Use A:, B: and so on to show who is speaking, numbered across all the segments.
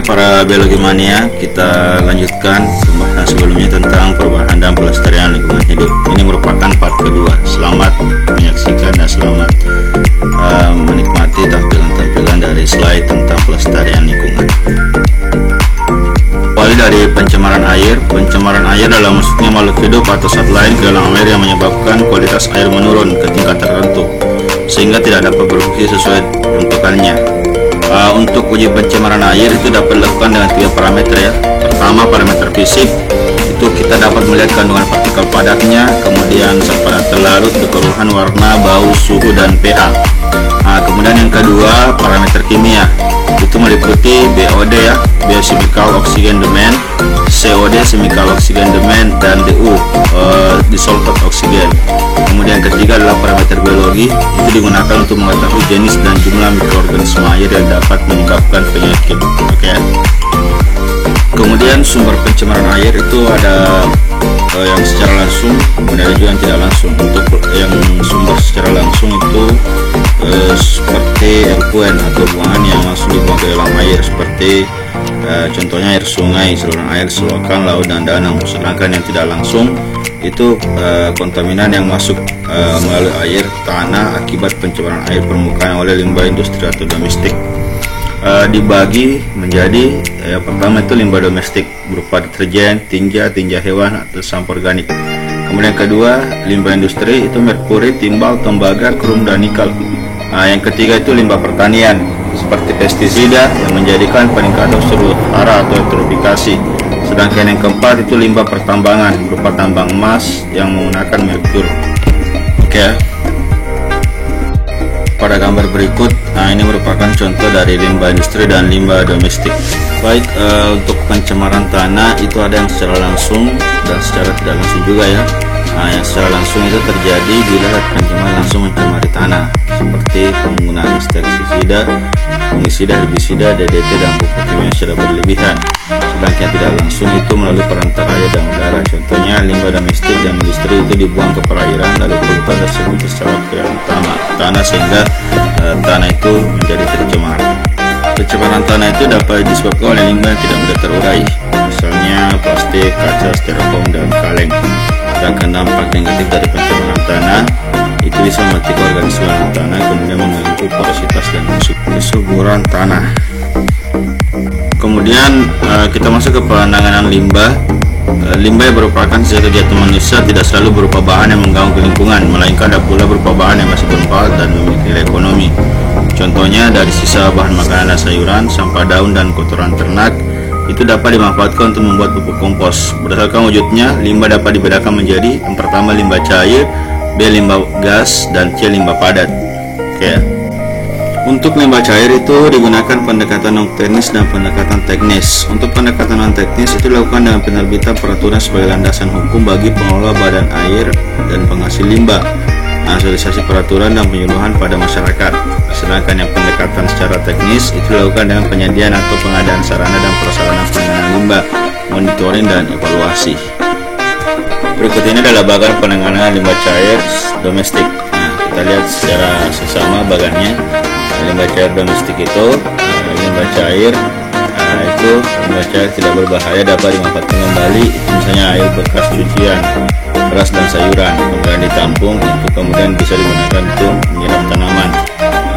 A: para biologi mania, kita lanjutkan pembahasan sebelumnya tentang perubahan dan pelestarian lingkungan hidup. Ini merupakan part kedua. Selamat menyaksikan dan selamat menikmati tampilan-tampilan dari slide tentang pelestarian lingkungan. Awali dari pencemaran air. Pencemaran air adalah masuknya makhluk hidup atau zat lain ke dalam air yang menyebabkan kualitas air menurun ke tingkat tertentu sehingga tidak dapat berfungsi sesuai peruntukannya. Untuk uji pencemaran air itu dapat dilakukan dengan 3 parameter ya. Pertama, parameter fisik, itu kita dapat melihat kandungan partikel padatnya, kemudian zat padat terlarut, kekeruhan warna, bau, suhu, dan pH. Kemudian yang kedua, parameter kimia, itu meliputi BOD ya, biochemical oxygen demand, COD chemical oxygen demand, dan DU dissolved oxygen. Kemudian yang ketiga adalah parameter biologi, itu digunakan untuk mengetahui jenis dan jumlah mikroorganisme air yang dapat menyebabkan penyakit. Oke. Kemudian sumber pencemaran air itu ada yang secara langsung, kemudian ada juga yang tidak langsung. Untuk yang sumber secara langsung itu seperti effluent atau buangan yang langsung dibuang ke dalam air, seperti contohnya air sungai, saluran air, selokan, laut, dan danau. Sedangkan yang tidak langsung itu kontaminan yang masuk melalui air tanah akibat pencemaran air permukaan oleh limbah industri atau domestik. Dibagi menjadi pertama itu limbah domestik berupa deterjen, tinja hewan atau sampah organik. Kemudian kedua, limbah industri itu merkuri, timbal, tembaga, krom, dan nikel. Yang ketiga itu limbah pertanian seperti pestisida yang menjadikan peningkatan unsur hara atau eutrofikasi. Sedangkan yang keempat itu limbah pertambangan berupa tambang emas yang menggunakan merkur. Oke. Pada gambar berikut, ini merupakan contoh dari limbah industri dan limbah domestik. Baik, untuk pencemaran tanah itu ada yang secara langsung dan secara tidak langsung juga ya. Yang secara langsung itu terjadi bila pencemaran langsung mencemari tanah, seperti penggunaan insektisida, fungisida, herbisida, DDT, dan pupuk kimia secara berlebihan. Sedangkan yang tidak langsung itu melalui perantara air dan udara. Contohnya limbah domestik dan industri itu dibuang ke perairan, lalu polutan tersebut terserap ke dalam tanah sehingga tanah itu menjadi tercemar. Pencemaran tanah itu dapat disebabkan oleh limbah yang tidak mudah terurai, misalnya plastik, kaca, styrofoam, dan kaleng. Sedangkan dampak negatif dari pencemaran tanah itu bisa mematikan organisme dalam tanah, kemudian mengganggu porositas dan kesuburan tanah. Kemudian kita masuk ke penanganan limbah. Limbah yang merupakan sisa kegiatan manusia tidak selalu berupa bahan yang mengganggu lingkungan, melainkan ada pula berupa bahan yang masih bermanfaat dan memiliki nilai ekonomi. Contohnya dari sisa bahan makanan dan sayuran, sampah daun, dan kotoran ternak itu dapat dimanfaatkan untuk membuat pupuk kompos. Berdasarkan wujudnya, limbah dapat dibedakan menjadi yang pertama limbah cair, B limbah gas, dan C limbah padat. Oke. Untuk limbah cair itu digunakan pendekatan non teknis dan pendekatan teknis. Untuk pendekatan non teknis itu dilakukan dengan penerbitan peraturan sebagai landasan hukum bagi pengelola badan air dan penghasil limbah, sosialisasi peraturan dan penyuluhan pada masyarakat. Sedangkan yang pendekatan secara teknis itu dilakukan dengan penyediaan atau pengadaan sarana dan prasarana penanganan limbah, monitoring, dan evaluasi. Berikut ini adalah bagan penanganan limbah cair domestik. Kita lihat secara sesama bagannya. Limbah cair domestik itu limbah cair tidak berbahaya, dapat dimanfaatkan kembali, misalnya air bekas cucian, beras, dan sayuran, kemudian ditampung, itu kemudian bisa digunakan untuk menyiram tanaman.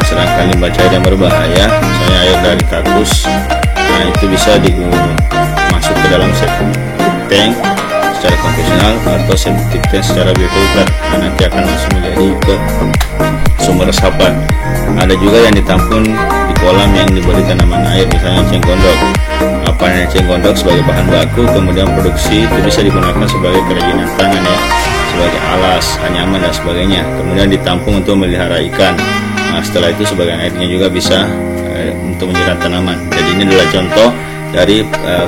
A: Sedangkan limbah cair yang berbahaya, misalnya air dari kakus, itu bisa masuk ke dalam septic tank secara konvensional atau septic tank secara biofilter, nanti akan masuk menjadi ke sumber resapan. Ada juga yang ditampung di kolam yang diberi tanaman air, misalnya eceng gondok. Panen eceng gondok sebagai bahan baku, kemudian produksi itu bisa digunakan sebagai kerajinan tangan ya, sebagai alas, anyaman, dan sebagainya. Kemudian ditampung untuk memelihara ikan. Setelah itu sebagian airnya juga bisa untuk menyiram tanaman. Jadi ini adalah contoh dari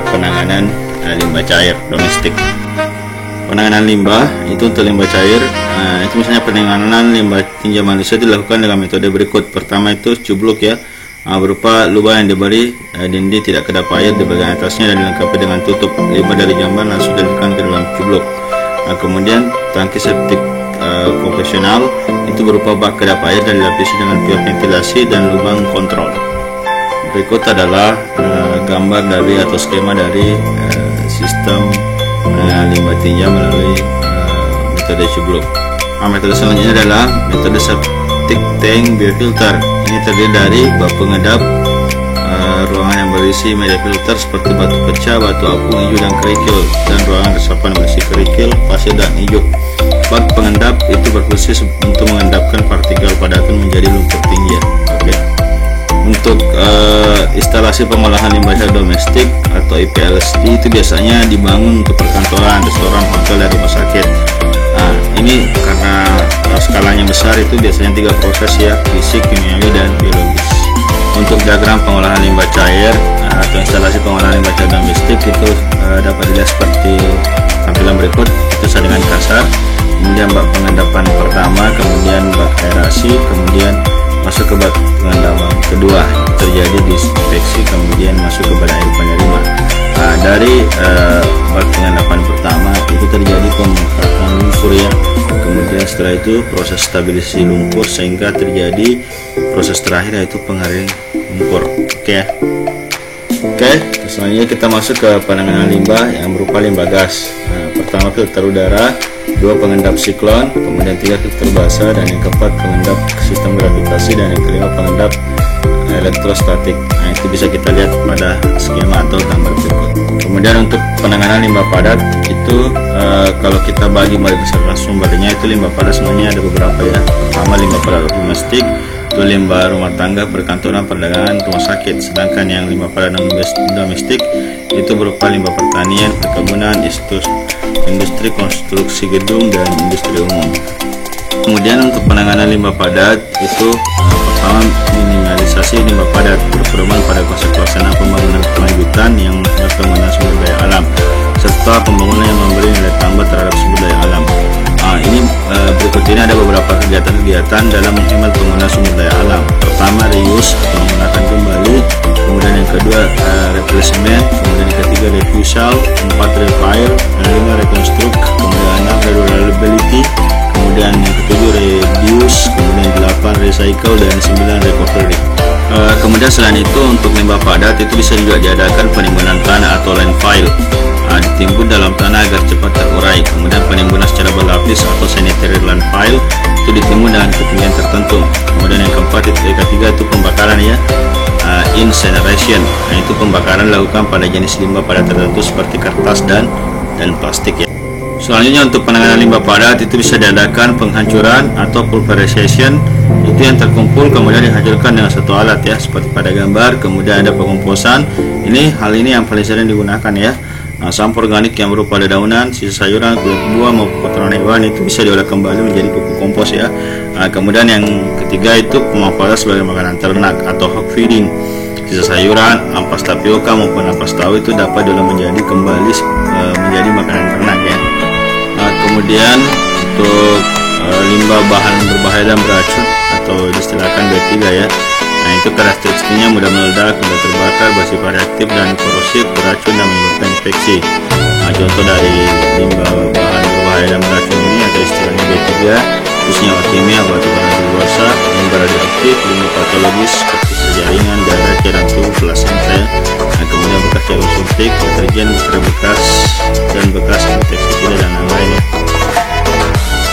A: penanganan limbah cair domestik. Penanganan limbah itu untuk limbah cair, itu misalnya penanganan limbah tinja manusia dilakukan dengan metode berikut. Pertama itu cubluk ya, berupa lubang yang diberi dinding tidak kedap air di bagian atasnya dan dilengkapi dengan tutup. Limbah dari jamban langsung dimasukkan ke dalam cubluk. Kemudian tangki septik konvensional itu berupa bak kedap air dan dilapisi dengan pipa ventilasi dan lubang kontrol. berikut adalah gambar dari atau skema dari sistem limbah tinja melalui metode Chublok. Metode selanjutnya adalah metode septic tank biofilter. Ini terdiri dari bak pengedap ruangan yang berisi media filter seperti batu pecah, batu apung, hijau dan kerikil, dan ruangan resapan berisi kerikil, pasir dan hijau. Bak pengendap itu berfungsi untuk mengendapkan partikel padatan menjadi lumpur tinja. Untuk instalasi pengolahan limbah domestik atau IPLSD itu biasanya dibangun untuk perkantoran, restoran, hotel, dan rumah sakit. Nah, ini karena skalanya besar itu biasanya 3 proses ya, fisik, kimiawi, dan biologis. Untuk diagram pengolahan limbah cair atau instalasi pengolahan limbah cair domestik itu dapat dilihat seperti tampilan berikut. Itu saringan kasar, kemudian bak pengendapan pertama, kemudian bak aerasi, kemudian masuk ke bak pengendapan kedua, terjadi disinfeksi, kemudian masuk ke badan air penerima. Dari bak pengendapan pertama itu terjadi pemufratan lumpur ya, kemudian setelah itu proses stabilisasi lumpur sehingga terjadi proses terakhir yaitu pengering lumpur. Oke, selanjutnya kita masuk ke penanganan limbah yang berupa limbah gas. Pertama filter udara, 2 pengendap siklon, kemudian 3 filter basah, dan yang keempat pengendap sistem gravitasi, dan yang kelima pengendap elektrostatik. Nah, itu bisa kita lihat pada skema atau gambar berikut. Kemudian untuk penanganan limbah padat itu kalau kita bagi berdasarkan sumbernya itu limbah padat semuanya ada beberapa ya. Pertama limbah padat domestik, itu limbah rumah tangga, perkantoran, perdagangan, rumah sakit. Sedangkan yang limbah padat domestik itu berupa limbah pertanian, perkebunan, industri konstruksi gedung, dan industri umum. Kemudian untuk penanganan limbah padat itu pertama minimalisasi limbah padat, berpedoman pada konsep pelaksanaan pembangunan berkelanjutan yang berpenggunaan sumber daya alam serta pembangunan yang memberi nilai tambah terhadap sumber daya alam. Ini berikut ini ada beberapa kegiatan-kegiatan dalam menghemat penggunaan sumber daya alam. Pertama reuse atau menggunakan kembali, kemudian yang kedua replacement, kemudian yang ketiga refusal, 4 repair, 5 reconstruct, kemudian 6 reliability, kemudian yang ketujuh reduce, kemudian 8 recycle, dan 9 recovery. Kemudian selain itu untuk limbah padat itu bisa juga diadakan penimbunan tanah atau landfill, ditimbun dalam tanah agar cepat terurai. Kemudian penimbunan secara berlapis atau sanitary landfill itu ditimbun dengan ketinggian tertentu. Kemudian yang keempat itu ketiga itu pembakaran ya, incineration. Nah, itu pembakaran dilakukan pada jenis limbah padat tertentu seperti kertas dan plastik ya. Selanjutnya untuk penanganan limbah padat itu bisa diadakan penghancuran atau pulverization, itu yang terkumpul kemudian dihancurkan dengan satu alat ya, seperti pada gambar. Kemudian ada pengomposan, hal ini yang paling sering digunakan ya. Sampah organik yang berupa dedaunan, sisa sayuran, kulit buah maupun kotoran hewan itu bisa diolah kembali menjadi pupuk kompos ya. Kemudian yang ketiga itu pemanfaatan sebagai makanan ternak atau hog feeding. Sisa sayuran, ampas tapioka maupun ampas tahu itu dapat diolah menjadi kembali menjadi makanan ternak ya. Kemudian untuk limbah bahan berbahaya dan beracun atau distilahkan B3 ya. Nah, itu karakteristiknya mudah meledak, mudah terbakar, bersifat reaktif dan korosif, beracun, dan menyebabkan infeksi. Contoh dari limbah bahan berbahaya dan beracun ini atau istilahnya B3 itu senyawa kimia, batu bara berdosa, limbah radioaktif, limbah patologis seperti jaringan, darah, cairan tubuh, plasenta. Nah, kemudian bekas jarum suntik, deterjen, bekas dan bekas infeksi kulit dan lain-lain.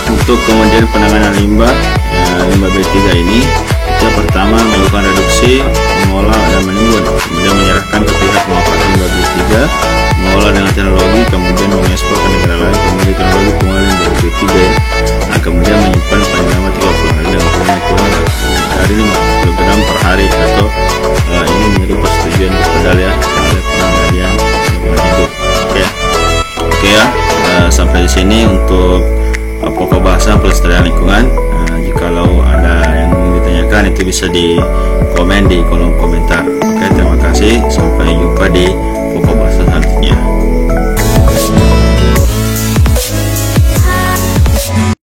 A: Untuk kemudian penanganan limbah B3 ini, yang pertama melakukan reduksi, mengolah dan menimbun, kemudian menyerahkan ke pihak pemanfaat limbah B3, mengolah dengan teknologi, kemudian mengekspor ke negara lain, kemudian teknologi pengolahan limbah B3 ya. Nah, kemudian menyimpan paling lama 30 hari dengan volume kurang dari 50 kg per hari, atau ini menjadi persetujuan berpedal ya oleh pengendalian lingkungan hidup. Oke ya, sampai di sini untuk pokok bahasan pelestarian lingkungan. Jikalau ada yang ingin ditanyakan itu bisa di komen di kolom komentar. Oke, terima kasih, sampai jumpa di